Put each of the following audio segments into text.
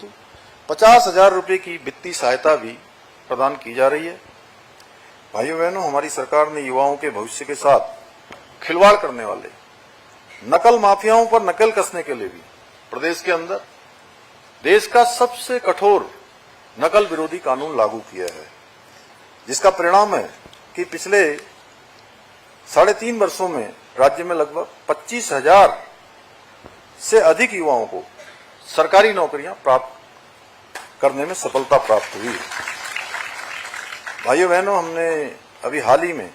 हेतु 50,000 रुपए की वित्तीय सहायता भी प्रदान की जा रही है। भाइयों बहनों, हमारी सरकार ने युवाओं के भविष्य के साथ खिलवाड़ करने वाले नकल माफियाओं पर नकेल कसने के लिए भी प्रदेश के अंदर देश का सबसे कठोर नकल विरोधी कानून लागू किया है, जिसका परिणाम है कि पिछले 3.5 वर्षों में राज्य में लगभग 25,000 से अधिक युवाओं को सरकारी नौकरियां प्राप्त करने में सफलता प्राप्त हुई। भाइयों बहनों, हमने अभी हाल ही में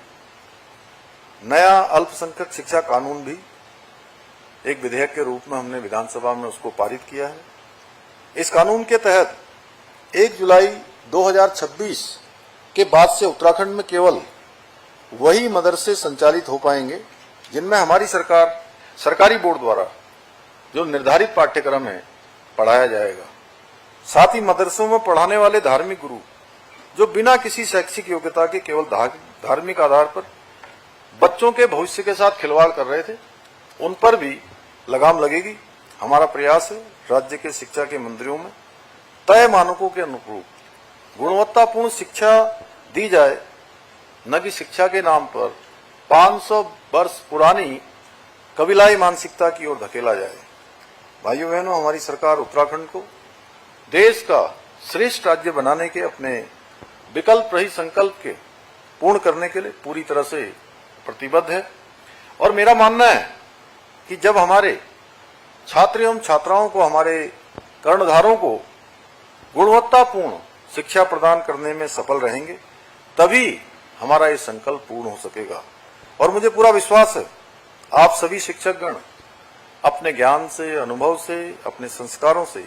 नया अल्पसंख्यक शिक्षा कानून भी एक विधेयक के रूप में हमने विधानसभा में उसको पारित किया है। इस कानून के तहत 1 जुलाई 2026 के बाद से उत्तराखंड में केवल वही मदरसे संचालित हो पाएंगे जिनमें हमारी सरकार सरकारी बोर्ड द्वारा जो निर्धारित पाठ्यक्रम है पढ़ाया जाएगा। साथ ही मदरसों में पढ़ाने वाले धार्मिक गुरु जो बिना किसी शैक्षिक योग्यता के केवल धार्मिक आधार पर बच्चों के भविष्य के साथ खिलवाड़ कर रहे थे, उन पर भी लगाम लगेगी। हमारा प्रयास है राज्य के शिक्षा के मंदिरों में तय मानकों के अनुरूप गुणवत्तापूर्ण शिक्षा दी जाए, न कि शिक्षा के नाम पर 500 वर्ष पुरानी कबीलाई मानसिकता की ओर धकेला जाए। भाइयों बहनों, हमारी सरकार उत्तराखंड को देश का श्रेष्ठ राज्य बनाने के अपने विकल्प रहित संकल्प के पूर्ण करने के लिए पूरी तरह से प्रतिबद्ध है। और मेरा मानना है कि जब हमारे छात्र एवं छात्राओं को, हमारे कर्णधारों को गुणवत्तापूर्ण शिक्षा प्रदान करने में सफल रहेंगे, तभी हमारा ये संकल्प पूर्ण हो सकेगा। और मुझे पूरा विश्वास है आप सभी शिक्षकगण अपने ज्ञान से, अनुभव से, अपने संस्कारों से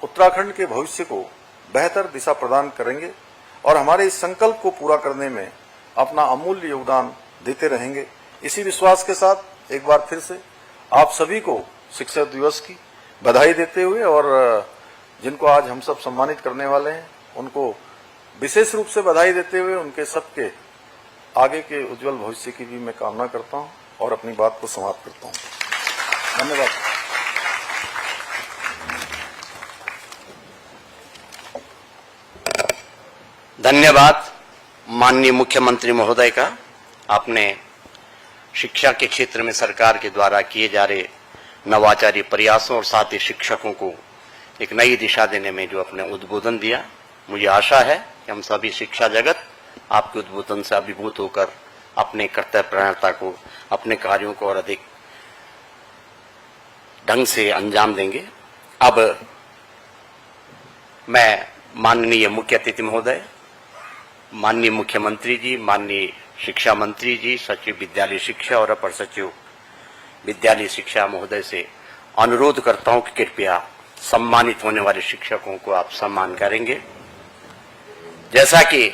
उत्तराखंड के भविष्य को बेहतर दिशा प्रदान करेंगे और हमारे इस संकल्प को पूरा करने में अपना अमूल्य योगदान देते रहेंगे। इसी विश्वास के साथ एक बार फिर से आप सभी को शिक्षक दिवस की बधाई देते हुए और जिनको आज हम सब सम्मानित करने वाले हैं उनको विशेष रूप से बधाई देते हुए उनके सबके आगे के उज्जवल भविष्य की भी मैं कामना करता हूं और अपनी बात को समाप्त करता हूं। धन्यवाद। धन्यवाद माननीय मुख्यमंत्री महोदय का। आपने शिक्षा के क्षेत्र में सरकार के द्वारा किए जा रहे नवाचारी प्रयासों और साथ ही शिक्षकों को एक नई दिशा देने में जो अपने उद्बोधन दिया, मुझे आशा है कि हम सभी शिक्षा जगत आपके उद्बोधन से अभिभूत होकर अपने कर्तव्यपरायणता को, अपने कार्यों को और अधिक ढंग से अंजाम देंगे। अब मैं माननीय मुख्य अतिथि महोदय, माननीय मुख्यमंत्री जी, माननीय शिक्षा मंत्री जी, सचिव विद्यालय शिक्षा और अपर सचिव विद्यालय शिक्षा महोदय से अनुरोध करता हूं कि कृपया सम्मानित होने वाले शिक्षकों को आप सम्मान करेंगे। जैसा कि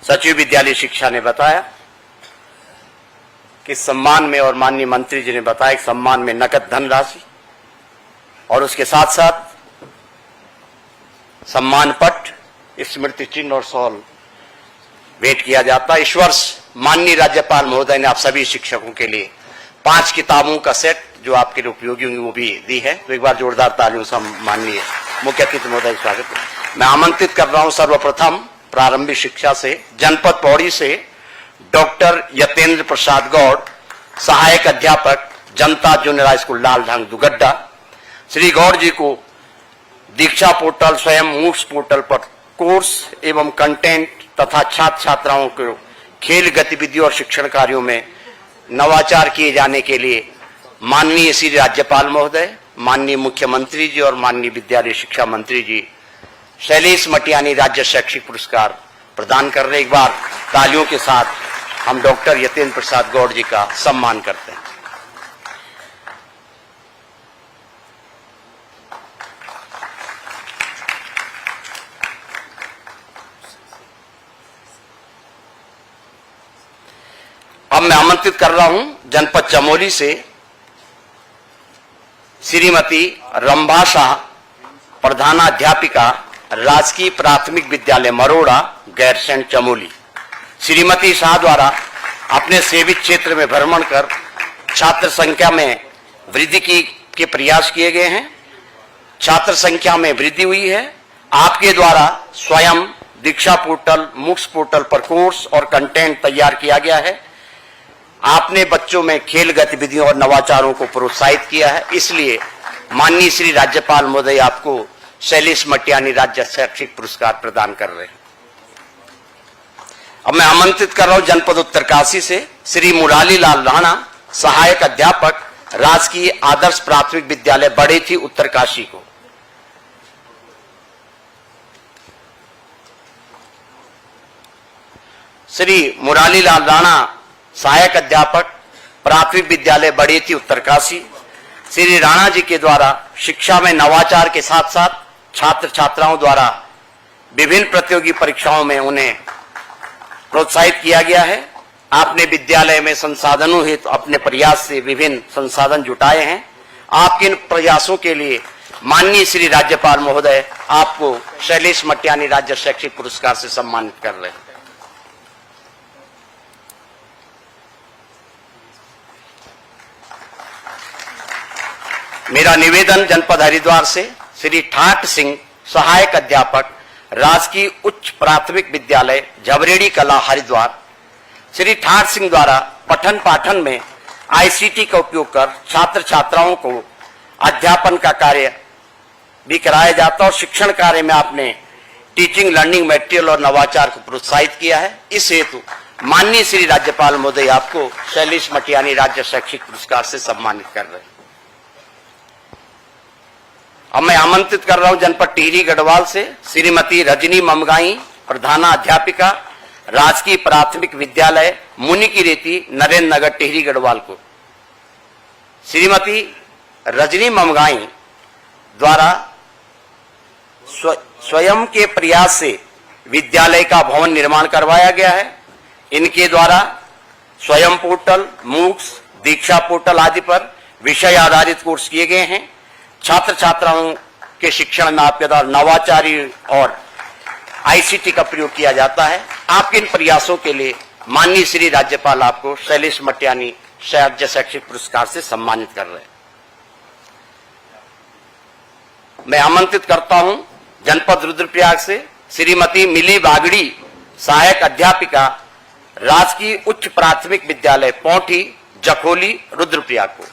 सचिव विद्यालय शिक्षा ने बताया कि सम्मान में, और माननीय मंत्री जी ने बताया कि सम्मान में नकद धनराशि और उसके साथ साथ सम्मान पट, स्मृति चिन्ह और शॉल भेंट किया जाता है। इस वर्ष माननीय राज्यपाल महोदय ने आप सभी शिक्षकों के लिए 5 किताबों का सेट जो आपके लिए उपयोगी होंगी वो भी दी है। तो एक बार जोरदार तालियों से माननीय मुख्य अतिथि महोदय स्वागत है। मैं आमंत्रित कर रहा हूं सर्वप्रथम प्रारंभिक शिक्षा से जनपद पौड़ी से डॉक्टर यतेंद्र प्रसाद गौड़, सहायक अध्यापक, Janta junior high school Laldhang Dugadda. Shri Gaur ji को Diksha portal, Swayam MOOCs portal पर कोर्स एवं कंटेंट तथा छात्र छात्राओं को खेल गतिविधियों और शिक्षण कार्यों में नवाचार किए जाने के लिए माननीय श्री राज्यपाल महोदय, माननीय मुख्यमंत्री जी और माननीय विद्यालय शिक्षा मंत्री जी शैलेश मटियानी राज्य शैक्षिक पुरस्कार प्रदान कर रहे। एक बार तालियों के साथ हम डॉक्टर यतेंद्र प्रसाद गौड़ जी का सम्मान करते हैं। अब मैं आमंत्रित कर रहा हूं जनपद चमोली से श्रीमती रंभा शाह, प्रधानाध्यापिका, राजकीय प्राथमिक विद्यालय मरोड़ा, गैरसैंण चमोली। श्रीमती शाह द्वारा अपने सेवित क्षेत्र में भ्रमण कर छात्र संख्या में वृद्धि के प्रयास किए गए हैं छात्र संख्या में वृद्धि हुई है। आपके द्वारा स्वयं दीक्षा पोर्टल, मूक्स पोर्टल पर कोर्स और कंटेंट तैयार किया गया है। आपने बच्चों में खेल गतिविधियों और नवाचारों को प्रोत्साहित किया है, इसलिए माननीय श्री राज्यपाल महोदय आपको शैलेश मटियानी राज्य शैक्षिक पुरस्कार प्रदान कर रहे हैं। अब मैं आमंत्रित कर रहा हूं जनपद उत्तरकाशी से श्री मुरारी लाल राणा, सहायक अध्यापक, राजकीय आदर्श प्राथमिक विद्यालय बड़ेथी उत्तरकाशी को। श्री मुरारी लाल राणा, सहायक अध्यापक, प्राथमिक विद्यालय बड़ेथी उत्तरकाशी। श्री राणा जी के द्वारा शिक्षा में नवाचार के साथ साथ छात्र छात्राओं द्वारा विभिन्न प्रतियोगी परीक्षाओं में उन्हें प्रोत्साहित किया गया है। आपने विद्यालय में संसाधनों हेतु अपने प्रयास से विभिन्न संसाधन जुटाए हैं। आपके इन प्रयासों के लिए माननीय श्री राज्यपाल महोदय आपको शैलेश मटियानी राज्य शैक्षिक पुरस्कार से सम्मानित कर रहे हैं। मेरा निवेदन जनपद हरिद्वार से श्री ठाट सिंह, सहायक अध्यापक, राजकीय उच्च प्राथमिक विद्यालय झबरेड़ी कला हरिद्वार। श्री ठाट सिंह द्वारा पठन पाठन में आईसीटी का उपयोग कर छात्र छात्राओं को अध्यापन का कार्य भी कराया जाता और शिक्षण कार्य में आपने टीचिंग लर्निंग मटेरियल और नवाचार को प्रोत्साहित किया है। इस हेतु माननीय श्री राज्यपाल महोदय आपको शैलेश मटियानी राज्य शैक्षिक पुरस्कार से सम्मानित कर रहे हैं। अब मैं आमंत्रित कर रहा हूं जनपद टिहरी गढ़वाल से श्रीमती रजनी ममगाई, प्रधानाध्यापिका, राजकीय प्राथमिक विद्यालय मुनि की रेती, नरेंद्र नगर, टिहरी गढ़वाल को। श्रीमती रजनी ममगाई द्वारा स्वयं के प्रयास से विद्यालय का भवन निर्माण करवाया गया है। इनके द्वारा स्वयं पोर्टल, मूक्स, दीक्षा पोर्टल आदि पर विषय आधारित कोर्स किए गए हैं। छात्र छात्राओं के शिक्षण में आपके द्वारा नवाचारी और आईसीटी का प्रयोग किया जाता है। आपके इन प्रयासों के लिए माननीय श्री राज्यपाल आपको शैलेश मटियानी राज्य शैक्षिक पुरस्कार से सम्मानित कर रहे हैं। मैं आमंत्रित करता हूं जनपद रुद्रप्रयाग से श्रीमती मिली बागड़ी, सहायक अध्यापिका, राजकीय उच्च प्राथमिक विद्यालय पौठी जखोली, रुद्रप्रयाग को।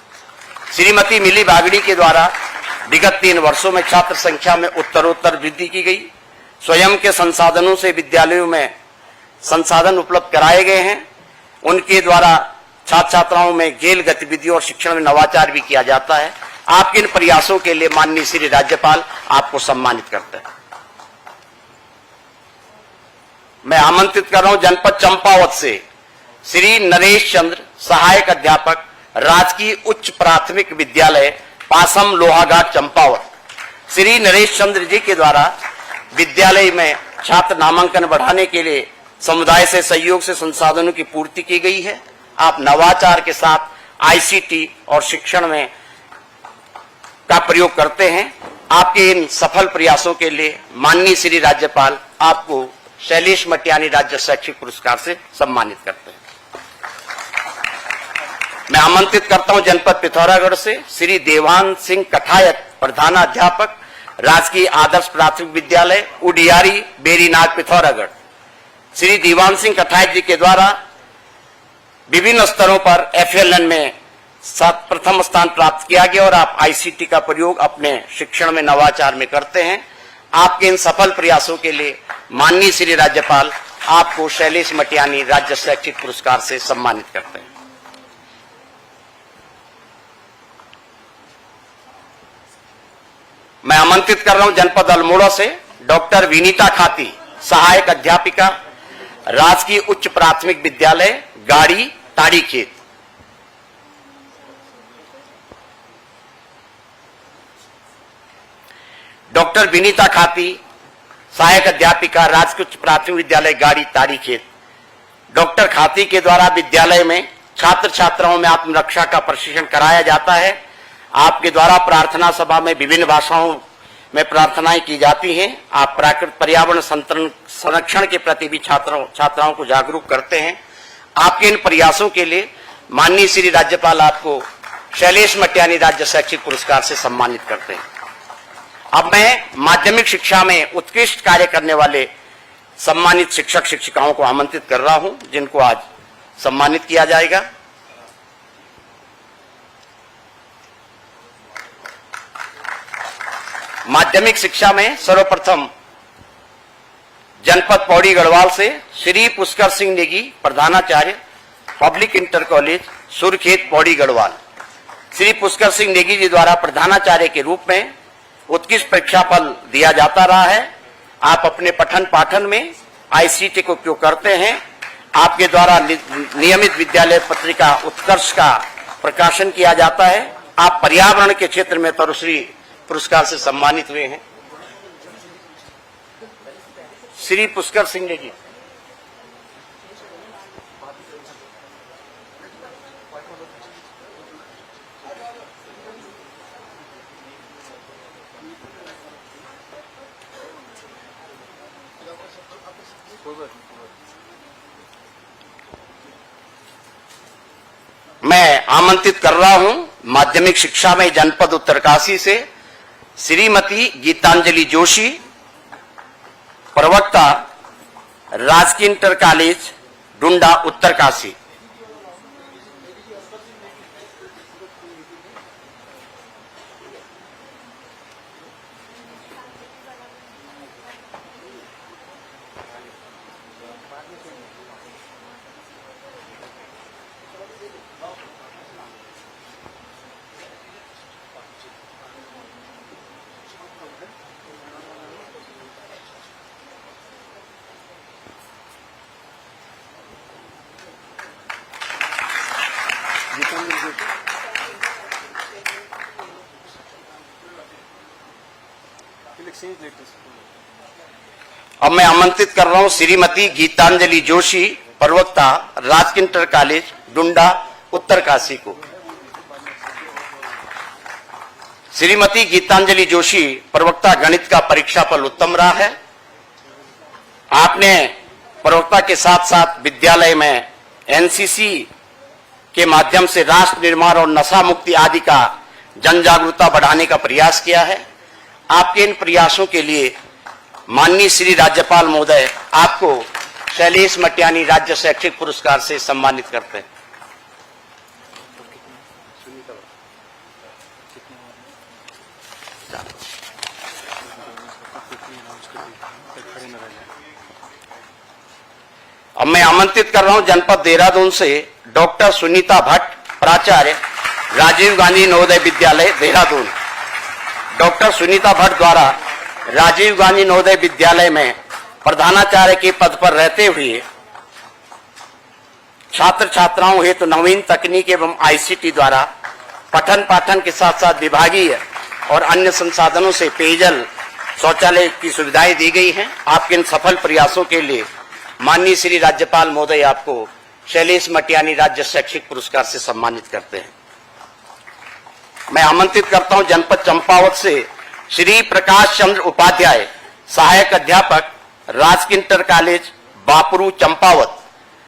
श्रीमती मिली बागड़ी के द्वारा विगत 3 वर्षों में छात्र संख्या में उत्तरोत्तर वृद्धि की गई। स्वयं के संसाधनों से विद्यालयों में संसाधन उपलब्ध कराए गए हैं। उनके द्वारा छात्र छात्राओं में खेल गतिविधियों और शिक्षण में नवाचार भी किया जाता है। आपके इन प्रयासों के लिए माननीय श्री राज्यपाल आपको सम्मानित करते हैं। मैं आमंत्रित कर रहा हूं जनपद चंपावत से श्री नरेश चंद्र, सहायक अध्यापक, राजकीय उच्च प्राथमिक विद्यालय पासम लोहाघाट चंपावत। श्री नरेश चंद्र जी के द्वारा विद्यालय में छात्र नामांकन बढ़ाने के लिए समुदाय से सहयोग से संसाधनों की पूर्ति की गई है। आप नवाचार के साथ आईसीटी और शिक्षण में का प्रयोग करते हैं। आपके इन सफल प्रयासों के लिए माननीय श्री राज्यपाल आपको शैलेश मटियानी राज्य शैक्षिक पुरस्कार से सम्मानित करते हैं। मैं आमंत्रित करता हूं जनपद पिथौरागढ़ से श्री देवान सिंह कठायत, प्रधानाध्यापक, राजकीय आदर्श प्राथमिक विद्यालय उडियारी, बेरीनाग, पिथौरागढ़। श्री देवान सिंह कठायत जी के द्वारा विभिन्न स्तरों पर FLN में प्रथम स्थान प्राप्त किया गया और आप आईसीटी का प्रयोग अपने शिक्षण में नवाचार में करते हैं। आपके इन सफल प्रयासों के लिए माननीय श्री राज्यपाल आपको शैलेश मटियानी राज्य शैक्षिक पुरस्कार से सम्मानित करते हैं। मैं आमंत्रित कर रहा हूं जनपद अल्मोड़ा से डॉक्टर विनीता खाती, सहायक अध्यापिका, राजकीय उच्च प्राथमिक विद्यालय गाड़ी, ताड़ीखेत। डॉक्टर विनीता खाती, सहायक अध्यापिका, राजकीय उच्च प्राथमिक विद्यालय गाड़ी, ताड़ीखेत। डॉक्टर खाती के द्वारा विद्यालय में छात्र छात्राओं में आत्मरक्षा का प्रशिक्षण कराया जाता है। आपके द्वारा प्रार्थना सभा में विभिन्न भाषाओं में प्रार्थनाएं की जाती हैं। आप प्राकृतिक पर्यावरण संरक्षण के प्रति भी छात्राओं को जागरूक करते हैं। आपके इन प्रयासों के लिए माननीय श्री राज्यपाल आपको शैलेश मटियानी राज्य शैक्षिक पुरस्कार से सम्मानित करते हैं। अब मैं माध्यमिक शिक्षा में उत्कृष्ट कार्य करने वाले सम्मानित शिक्षक शिक्षिकाओं को आमंत्रित कर रहा हूं, जिनको आज सम्मानित किया जाएगा। माध्यमिक शिक्षा में सर्वप्रथम जनपद पौड़ी गढ़वाल से श्री पुष्कर सिंह नेगी, प्रधानाचार्य, public inter college Surkhet Pauri Garhwal. Shri Pushkar Singh Negi ji द्वारा प्रधानाचार्य के रूप में उत्कृष्ट परीक्षा फल दिया जाता रहा है। आप अपने पठन पाठन में आईसीटी का उपयोग करते हैं। आपके द्वारा नियमित विद्यालय पत्रिका उत्कर्ष का प्रकाशन किया जाता है। आप पर्यावरण के क्षेत्र में तरुश्री पुरस्कार से सम्मानित हुए हैं। श्री पुष्कर सिंह नेगी। मैं आमंत्रित कर रहा हूं माध्यमिक शिक्षा में जनपद उत्तरकाशी से श्रीमती गीतांजलि जोशी, प्रवक्ता, राजकीय इंटर कॉलेज डुंडा उत्तरकाशी। अब मैं आमंत्रित कर रहा हूं श्रीमती गीतांजलि जोशी, प्रवक्ता, राजकीय इंटर कॉलेज डुंडा उत्तरकाशी को। श्रीमती गीतांजलि जोशी, प्रवक्ता, गणित का परीक्षा फल उत्तम रहा है। आपने प्रवक्ता के साथ साथ विद्यालय में एनसीसी के माध्यम से राष्ट्र निर्माण और नशा मुक्ति आदि का जन जागरूकता बढ़ाने का प्रयास किया है। आपके इन प्रयासों के लिए माननीय श्री राज्यपाल महोदय आपको शैलेश मटियानी राज्य शैक्षिक पुरस्कार से सम्मानित करते हैं। अब मैं आमंत्रित कर रहा हूं जनपद देहरादून से डॉक्टर सुनीता भट्ट, प्राचार्य, राजीव गांधी नवोदय विद्यालय देहरादून। डॉक्टर सुनीता भट्ट द्वारा राजीव गांधी नवोदय विद्यालय में प्रधानाचार्य के पद पर रहते हुए छात्र छात्राओं हेतु नवीन तकनीक एवं आईसीटी द्वारा पठन पाठन के साथ साथ विभागीय और अन्य संसाधनों से पेयजल, शौचालय की सुविधाएं दी गई हैं। आपके इन सफल प्रयासों के लिए माननीय श्री राज्यपाल महोदय आपको शैलेश मटियानी राज्य शैक्षिक पुरस्कार से सम्मानित करते हैं। मैं आमंत्रित करता हूं जनपद चंपावत से श्री प्रकाश चंद्र उपाध्याय, सहायक अध्यापक, राजकीय इंटर कॉलेज बापरू चंपावत।